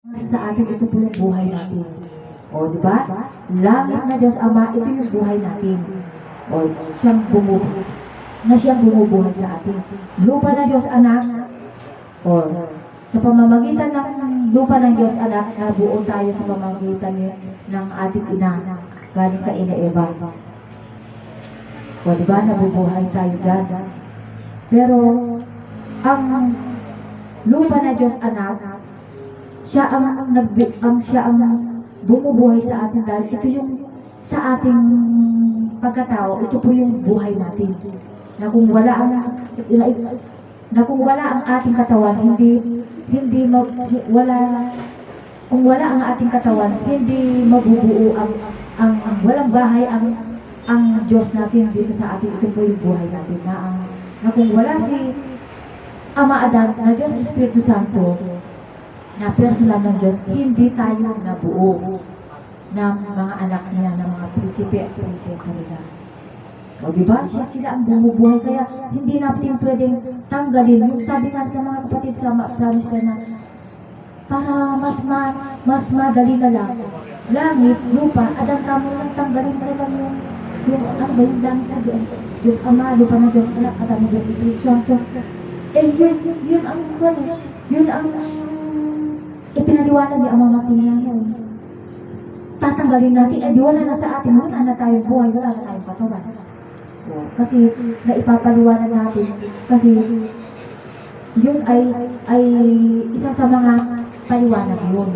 Sa atin, ito po yung buhay natin. O, di ba? Langit na Diyos Ama, ito yung buhay natin. O, siyang bumubuhay sa atin. Lupa na Diyos Anak, o, sa pamamagitan ng lupa ng Diyos Anak, nabuo tayo sa pamamagitan ng ating ina, galing kay Ina Eva. O, di ba? Nabubuhay tayo dyan. Pero, ang lupa na Diyos Anak, siya ang bumubuhay sa atin dahil ito yung sa ating pagkatao, ito po yung buhay natin. Na kung wala ang ating katawan, kung wala ang ating katawan, hindi mabubuo ang walang bahay ang Diyos natin dito sa atin. Ito po yung buhay natin na kung wala si Ama Adan na Diyos Espiritu Santo na personal ng Diyos, hindi tayo nabuo ng mga anak niya, ng mga prinsipe at prinsesa nila. O diba? Sila ang bumubuhay, kaya hindi natin pwedeng tanggalin. Yung sabi nga sa mga kapatid sa promise na para mas madali na lang. Langit, lupa, Adan kamo lang tanggalin na lang yung langit na Diyos. Diyos Ama, lupa na Diyos Anak, Adan na Diyos Espiritu Santo. Yun ang ipinaliwanag ni Ama Martiniano. Tatanggalin natin, di wala na sa atin, wala na tayong buhay, wala na tayong katawan. Kasi naipapaliwanag natin, kasi yun ay isa sa mga paliwanag yun.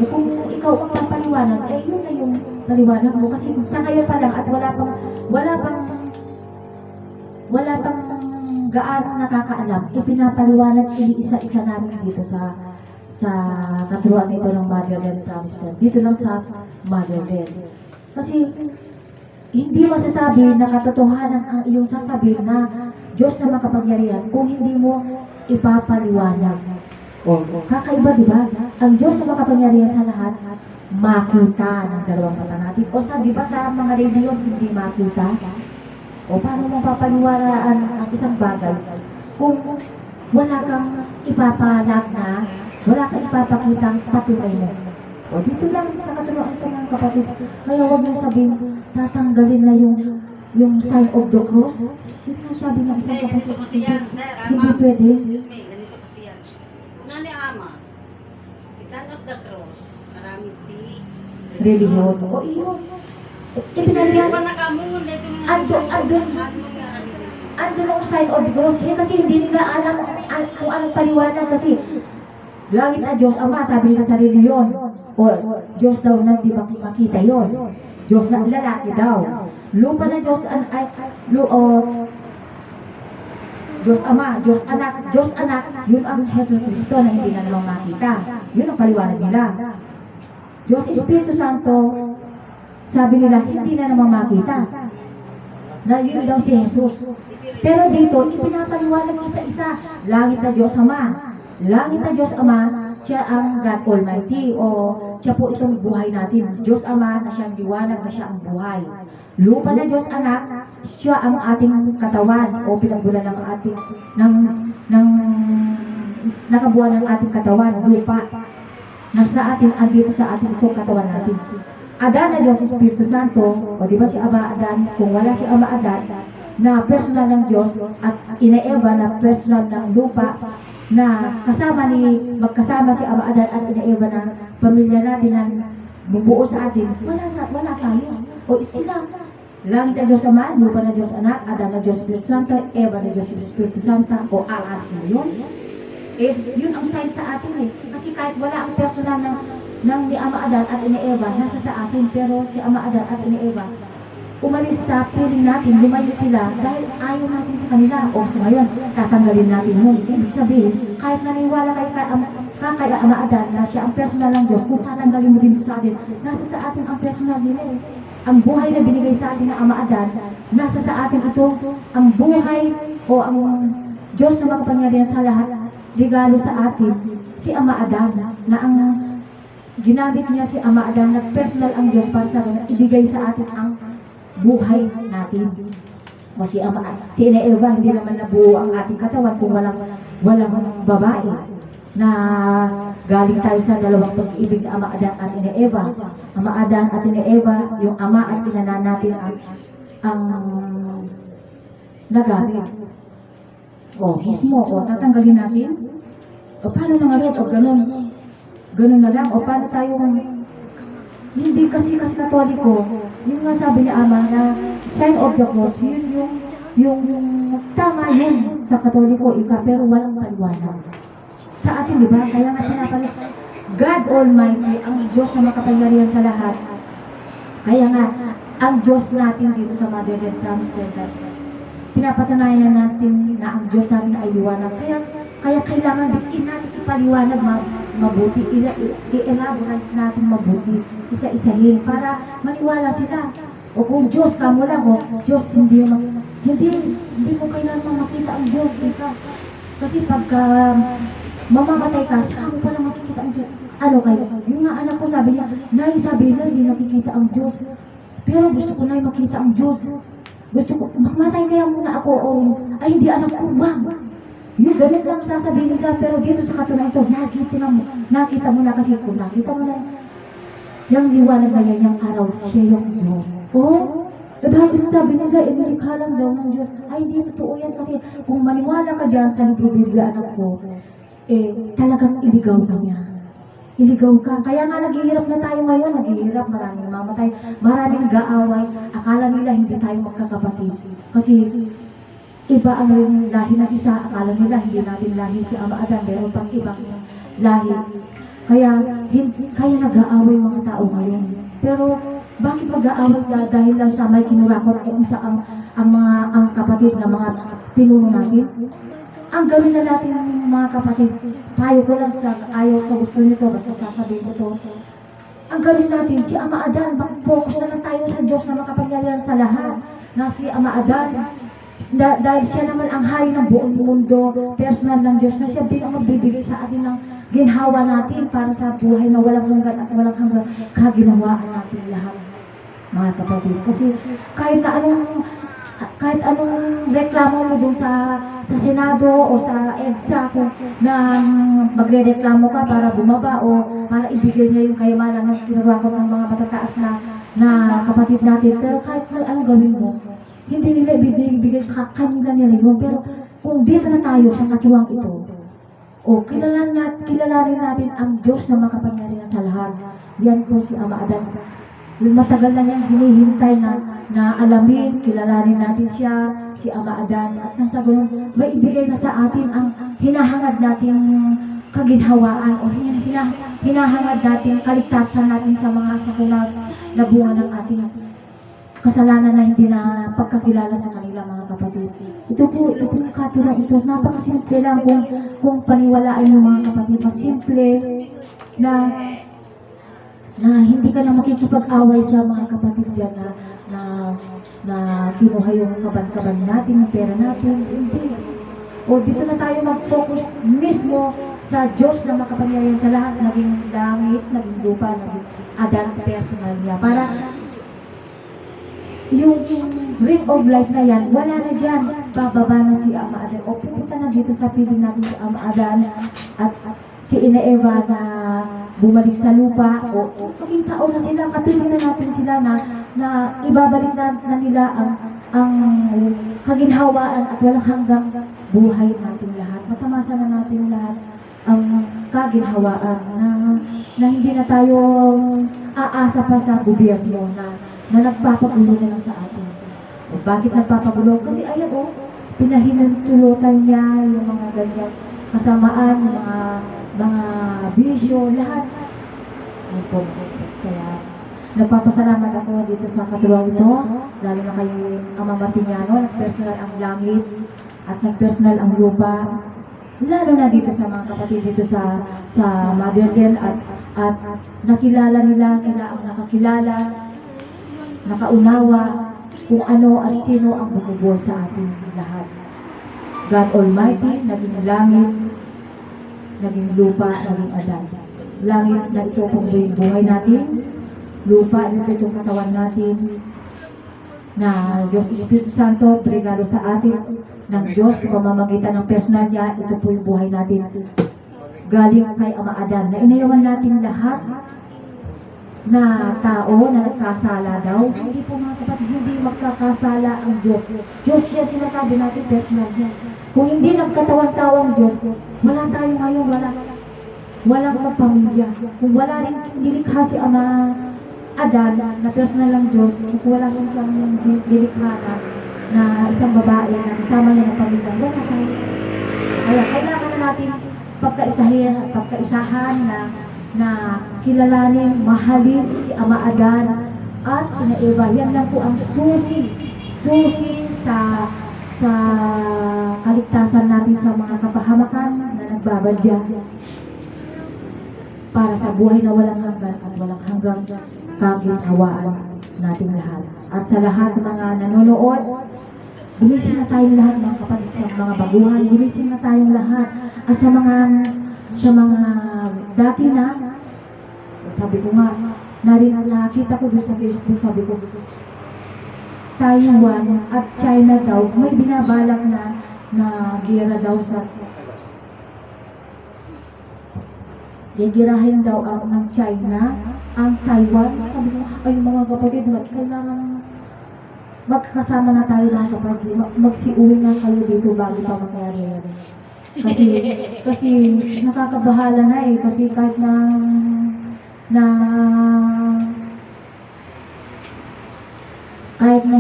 Kung ikaw ang papaliwanag, yun na yung paliwanag mo. Kasi sa ngayon pa lang at wala pang gaano nakakaalam, ipinapaliwanag isa-isa namin dito sa katuruan nito ng Motherland Promise Land. Dito lang sa Motherland. Kasi hindi masasabi na katotohanan ang iyong sasabihin na Diyos na makapangyarihan kung hindi mo ipapaliwanag. Kakaiba, di ba? Ang Diyos na makapangyarihan sa lahat, makita ng dalawang mata natin. O di ba sa mga reliyon hindi makita? O paano mo papaliwanaan ang isang bagay kung wala kang ipapalag na, wala kang ipapakitang patunay mo. O dito lang sa katuruan ito ng kapatid. Kaya huwag mo sabihin, tatanggalin na yung sign of the cross. Yun nga sabi ng isang kapatid. Ganito kasi yan, sir. Hindi pwede. Excuse me, ganito kasi yan. Una ni Ama, the sign of the cross, marami Religion. O iyon. Hindi pa nakamun, dito nga Andun ang sign of the cross. Kasi hindi nila alam kung anong paliwanag kasi langit na Diyos Ama, sabi nila sa reliyon. O Diyos daw na di makita yon. Diyos na lalaki daw. Lupa na Diyos Diyos Ama, Diyos Anak, yun ang Jesus Cristo na hindi na naman makita. Yun ang paliwanag nila. Diyos Espiritu Santo, sabi nila, hindi na naman makita. Na yun daw si Jesus. Pero dito, ipinapaliwanag isa-isa. Langit na Diyos Ama. Langit na Diyos Ama, siya ang God Almighty. O siya po itong buhay natin. Diyos Ama na siyang liwanag, na siya ang buhay. Lupa na Diyos Anak, siya ang ating katawan. O pinagbulan ng ating, nakabuhan ng ating katawan, lupa. Nasa atin, andito sa ating itong katawan natin. Adan na Diyos Espiritu Santo, o di ba si Ama Adan, kung wala si Ama Adan, na personal ng Diyos, at Ina Eva na personal ng lupa, na magkasama si Ama Adan at Ina Eva na pamilya natin na bumuo sa atin, wala tayo. O sila, langit na Diyos Ama, lupa na Diyos Anak, Adan na Diyos Espiritu Santo, Eva na Diyos Espiritu Santo, o alas yun. Yun ang sign sa atin Kasi kahit wala ang personal ng ni Ama Adan at Ina Eva, nasa sa atin, pero si Ama Adan at Ina Eva, umalis sa piling natin, lumayo sila dahil ayaw natin sa kanila. O sa ngayon, tatanggalin natin yun. Ibig sabihin, kahit naniwala kay Ama Adan na siya ang personal ng Diyos, kung tatanggalin mo din sa atin, nasa sa atin ang personal nila Ang buhay na binigay sa atin ng Ama Adan, nasa sa atin ito, ang buhay o ang Diyos na makapangyarihan sa lahat, regalo sa atin, si Ama Adan, na ang ginamit niya si Ama Adan na personal ang Diyos para sa atin, ibigay sa atin ang buhay natin. O si Ina Eva, hindi naman nabuo ang ating katawan kung walang babae na galing tayo sa dalawang pag-ibig na Ama Adan at Ina Eva. Ama Adan at Ina Eva, yung ama at ina natin ang nagamit. O, hismo, o tatanggalin natin. O, paano na nga rin? O, ganun. Ganun na lang. O, paano tayo hindi kasi Katoliko, yung nga sabi ni Ama na sign of the cross, yun yung tama yun sa Katoliko, pero walang paliwanag. Sa atin, di ba? Kaya nga pinapalit. God Almighty, ang Diyos na makapangyarihan sa lahat. Kaya nga, ang Diyos natin dito sa Mother and Translator, pinapatunayan natin na ang Diyos natin ay liwanag. Kaya kailangan din natin ipaliwanag mabuti, i-elaborate natin mabuti, isa-isahin, para maniwala sila. O kung Diyos ka mo lang, Diyos, hindi mo kailangan makita ang Diyos, ika. Kasi pagka mamamatay ka, saka mo palang makikita ang Diyos. Ano kayo? Yung nga anak ko sabi niya, Nay, sabi nila, hindi nakikita ang Diyos. Pero gusto ko, Nay, makita ang Diyos. Gusto ko, mamatay kaya muna ako. Ay, hindi anak ko, wag. Yung ganit lang sasabihin nila, pero dito sa katunayan ito, nakita mo na kasi kung nakita mo na yung liwanag na yan, yung araw, siya yung Diyos. Bakit sabi nila, inilikha lang daw ng Diyos. Ay, hindi totoo yan kasi kung maniwala ka dyan sa libro Biblia, anak ko, talagang iligaw ka niya. Iligaw ka. Kaya nga naghihirap na tayo ngayon, naghihirap, maraming mamatay, maraming gaaway. Akala nila hindi tayo magkakapatid. Kasi iba ang lahi ng isa, akala nila hindi natin lahi si Ama Adan, meron pang ibang lahi. Kaya nag-aaway mga tao ngayon. Pero bakit mag-aaway dahil lang sa may kinurakot ay isa ang kapatid na mga pinuno natin? Ang gawin na natin ng mga kapatid, payo ko lang sa ayaw sa gusto nito, basta sasabihin ko to. Ang gawin natin, si Ama Adan, mag-focus na lang tayo sa Diyos na makapangyarihan sa lahat. Na si Ama Adan, dahil siya naman ang hari ng buong mundo, personal ng Diyos, na siya din ang magbibigay sa atin ng ginhawa natin para sa buhay na walang hanggan at walang hanggan, kaginawaan natin lahat, mga kapatid. Kasi kahit anong reklamo mo doon sa Senado o sa EDSA na magre-reklamo ka para bumaba o para ibigay niya yung kayamanan ng kinawakot ng mga matataas na kapatid natin. Pero kahit anong gawin mo, hindi nila ibigay kanila nila yun. Pero kung dito na tayo sa katuwang ito, kilalanin natin ang Diyos na makapangyarihan sa lahat. Yan po si Ama Adan. Matagal na niyang hinihintay na alamin, kilalanin natin siya, si Ama Adan. At nasa ganun, may ibigay na sa atin ang hinahangad natin kaginhawaan o hinahangad natin kaligtasan natin sa mga sakunat na bunga ng ating kasalanan na hindi na pagkakilala sa kanila, mga kapatid. Ito po yung katuran ito. Napakasimple lang kung paniwalaan yung mga kapatid. Masimple na hindi ka na makikipag-away sa mga kapatid dyan na kinuha yung kaban-kaban natin, yung pera natin. Hindi. O dito na tayo mag-focus mismo sa Diyos na makapangyarihan sa lahat, naging langit, naging lupa, naging Adan personal niya. Para yung ring of life na yan, wala na dyan. Bababa na si Ama Adan. O pupunta na dito sa piling natin si Ama Adan at si Ina Eva na bumalik sa lupa. O maging tao na sila, katulong na natin sila na ibabalik na nila ang kaginhawaan at walang hanggang buhay natin lahat. Matamasa na natin lahat ang kaginhawaan na hindi na tayo aasa pa sa gobyerno na nagpapagulo na lang sa atin. O bakit nagpapagulo? Kasi ayan pinahinantulutan niya yung mga ganyan kasamaan, mga bisyo, lahat. Kaya nagpapasalamat ako dito sa katuwang ito, lalo na kay Ama Martiniano, nagpersonal ang langit at nagpersonal ang lupa. Lalo na dito sa mga kapatid dito sa Motherland at nakilala nila, sila ang nakakilala, nakaunawa kung ano at sino ang bumubuhay sa ating lahat. God Almighty, naging langit, naging lupa, naging Adan. Langit na ito kung buhay natin, lupa na ito itong katawan natin, na Diyos Espiritu Santo, regalo sa atin ng Diyos sa pamamagitan ng personal niya, ito po yung buhay natin. galing kay Ama Adan, na inayawan natin lahat na tao na nagkasala daw. Hindi po mga kapatid, hindi magkakasala ang Diyos. Diyos yan, sinasabi natin, personal yan. Kung hindi nagkatawan-tawang Diyos, wala tayo ngayon, walang kapamilya. Kung wala rin nilikha si Ama Adan na personal ng Diyos, kung wala siyang nilikha na isang babae na kasama niya ng pamilya, wala tayo. Kaya kailangan na natin pagkaisahan na kilalanin, mahalin si Ama Adan at Ina Eva. Yan lang po ang susi sa kaligtasan natin sa mga kapahamakan na nagbabadya para sa buhay na walang hanggan at walang hanggang kaginhawaan nating lahat. At sa lahat ng mga nanonood, gumising na tayong lahat mga kapatid, sa mga baguhan, gumising na tayong lahat. At sa mga dati na, sabi ko nga, nakita ko doon sa Facebook, sabi ko, Taiwan at China daw, may binabalak na gera daw sa girahin daw ng China ang Taiwan. Sabi ko, ay mga kapatid, kailangan magkasama na tayo mga kapatid, magsiuwi na kayo dito bago pa mangyari. Kasi nakakabahala na kasi kahit na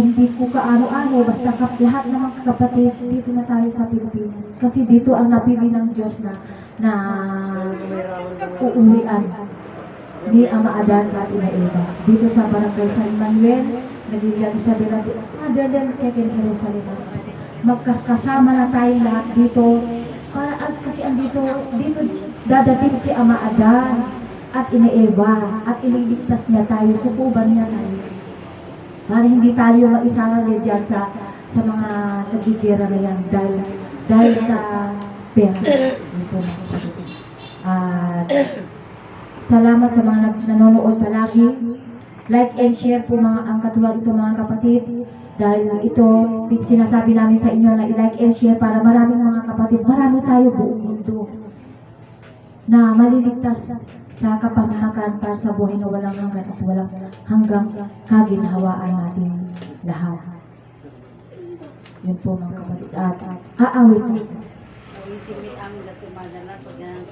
hindi ko kaano-ano, basta lahat ng mga kapatid, dito na tayo sa Pilipinas. Kasi dito ang napili ng Diyos na uuwian ni Ama Adan at Ina Eva. Dito sa Barangay San Manuel, nagiging Isabela, other than Second Jerusalem. Magkasama na tayong lahat dito. Kasi dito dadating si Ama Adan at Ina Eva at ililigtas niya tayo, sukuban niya tayo. Para hindi tayo maisarali dyan sa mga nagigera na yan dahil sa pera. Salamat sa mga nanonood palagi. Like and share po ang katulad ito mga kapatid. Dahil ito, sinasabi namin sa inyo na i-like and share para maraming mga kapatid, marami tayo buong mundo na maliligtas sa kapamahakan para sa buhay na walang hanggan at walang hanggang kaginhawaan natin lahat. Yun po mga kapatid. At aawit na. Isipin ang latumada na pag yan ang